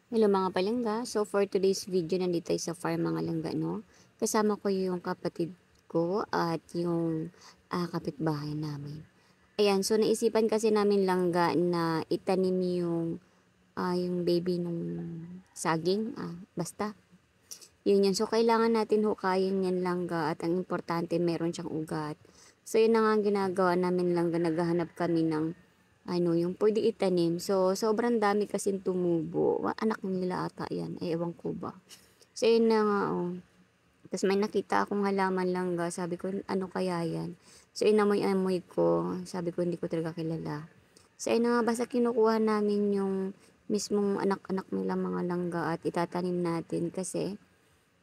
Hello mga palangga. So for today's video, nandito tayo sa farm mga langga, no? Kasama ko yung kapatid ko at yung kapitbahay namin. Ayan, so naisipan kasi namin langga na itanim yung baby nung saging. Basta, yun yan. So kailangan natin hukayin yan langga at ang importante meron siyang ugat. So yun na nga ang ginagawa namin langga, naghahanap kami ng yung pwede itanim. So, sobrang dami kasing tumubo. Anak nila ata yan. Ay, ewan ko ba. So, yun na nga, oh. Tapos may nakita akong halaman langga. Sabi ko, ano kaya yan? So, inamoy-amoy ko. Sabi ko, hindi ko talaga kilala. So, yun na nga, basta kinukuha namin yung mismong anak-anak nila mga langga at itatanim natin. Kasi,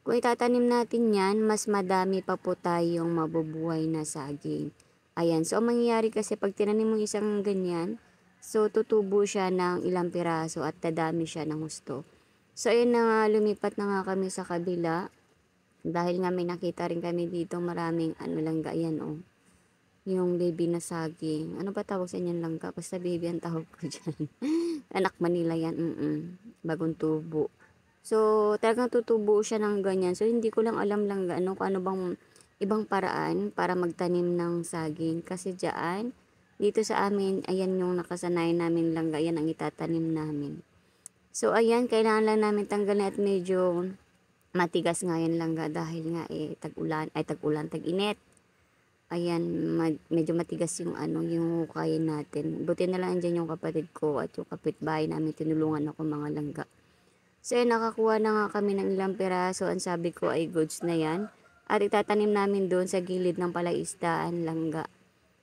kung itatanim natin yan, mas madami pa po tayong mabubuhay na saging. Ayan. So, ang mangyayari kasi pag tinanim mo isang ganyan, so, tutubo siya ng ilang piraso at dadami siya ng husto. So, ayun na nga, lumipat na nga kami sa kabila. Dahil nga may nakita rin kami dito maraming langga yan, oh. Yung baby na saging. Ano ba tawag sa inyan langga? Basta baby ang tawag ko dyan. Anak Manila yan, bagong tubo. So, talagang tutubo siya ng ganyan. So, hindi ko lang alam lang kung ano bang ibang paraan para magtanim ng saging. Kasi dyan, dito sa amin, ayan yung nakasanay namin langga, yan ang itatanim namin. So, ayan, kailangan lang namin tanggalin at medyo matigas nga yan langga dahil nga tag-ulan, tag-init. Ayan, medyo matigas yung yung hukayin natin. Buti na lang andyan yung kapatid ko at yung kapitbahay namin, tinulungan ako mga langga. So, nakakuha na nga kami ng ilang piraso. Ang sabi ko ay goods na yan. At itatanim namin doon sa gilid ng palaisdaan langga.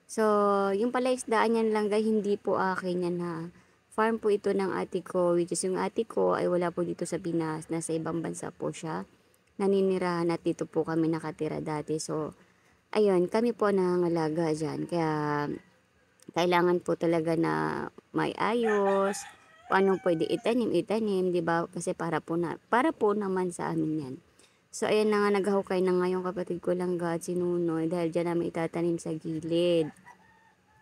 So, yung palaisdaan yan langga, hindi po akin yan ha. Farm po ito ng ate ko, which is yung ate ko ay wala po dito sa Pinas. Nasa ibang bansa po siya. Naninirahan at dito po kami nakatira dati. So, ayun, kami po nangangalaga dyan. Kaya, kailangan po talaga na may ayos, kung anong pwede itanim, 'di ba? Kasi para po naman sa amin 'yan. So ayan na nga, naghahukay na nga yung kapatid ko langga at si Nunoy dahil diyan namin itatanim sa gilid.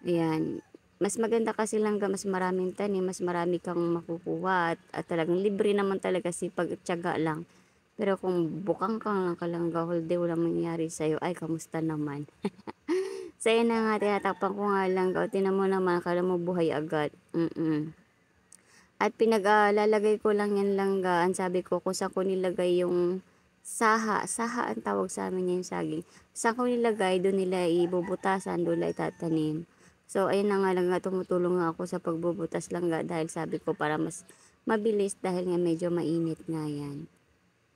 Ayan. Mas maganda kasi langga, mas maraming tanim, mas marami kang makukuha at talagang libre naman talaga, sipag at tiyaga lang. Pero kung bukang kang lang kalangga whole day walang mangyayari sa'yo, ay kamusta naman? So yun na nga, tinatakpan ko nga langga. O tinan mo naman, akala mo buhay agad. At lalagay ko lang yan langga. Ang sabi ko kung saan ko nilagay yung saha ang tawag sa amin yung saging. Saan ko nilagay, doon nila ibubutasan, doon nila itatanim. So ayun na nga langga, tumutulong nga ako sa pagbubutas langga dahil sabi ko para mas mabilis dahil nga medyo mainit nga yan.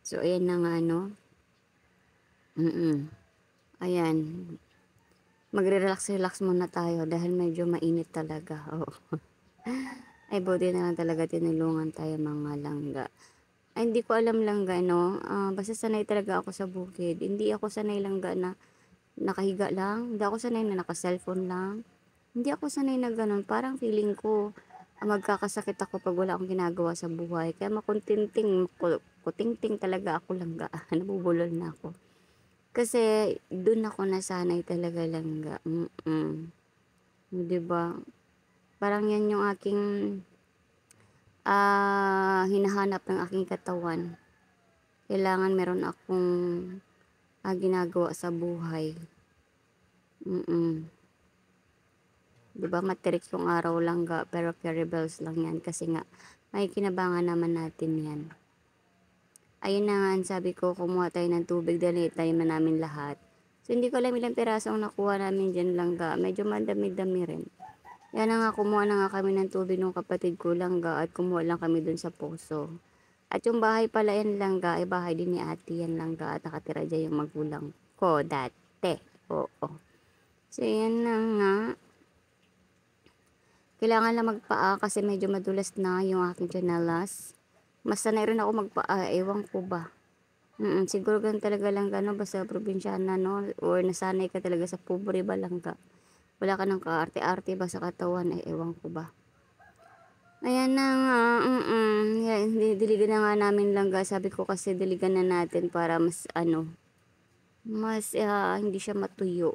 So ayan na nga, no. Ayan, magre-relax muna tayo dahil medyo mainit talaga. Oo. Ay, buti na lang talaga tinulungan tayo mga langga. Ay, hindi ko alam langga, no? Basta sanay talaga ako sa bukid. Hindi ako sanay langga na nakahiga lang. Hindi ako sanay na naka-cellphone lang. Hindi ako sanay na ganun. Parang feeling ko, magkakasakit ako pag wala akong ginagawa sa buhay. Kaya kutingting talaga ako langga. Nabubulol na ako. Kasi, dun ako nasanay talaga langga. 'Di ba? Parang yan yung aking hinahanap ng aking katawan. Kailangan meron akong ginagawa sa buhay. 'Di ba matirik yung araw langga, pero carry bells lang yan kasi nga may kinabangan naman natin yan. Ayun na nga, sabi ko kumuha tayo ng tubig dahil tayo na namin lahat. So hindi ko alam ilang piraso ang nakuha namin dyan langga. Medyo madami-dami rin. Yan na nga, kumuha na nga kami ng tubig ng kapatid ko langga at kumuha lang kami dun sa poso. At yung bahay pala yan langga ay bahay din ni ate yan langga at nakatira dyan yung magulang ko dati. Oo. So yan na nga. Kailangan lang magpaa kasi medyo madulas na yung aking tsinelas. Mas sanay rin ako magpaa, ewan ko ba. Siguro ganun talaga lang gano, basta probinsyana, no? Or nasanay ka talaga sa pobre ba langga. Wala ka ng kaarte-arte ba sa katawan, ewan ko ba. Ayan na nga, yan, diligan na nga namin langga. Sabi ko kasi diligan na natin para mas mas hindi siya matuyo.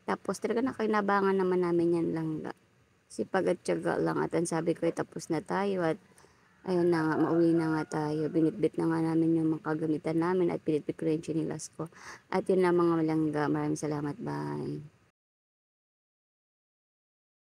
Tapos talaga nakinabangan naman namin yan langga. Sipag at tiyaga lang at ang sabi ko ay tapos na tayo at Ayun na nga, mauwi na nga tayo. Binitbit na nga namin yung mga kagamitan namin at pinitbit ko rin yung tsinelas ko. At yun lang mga langga. Maraming salamat. Bye.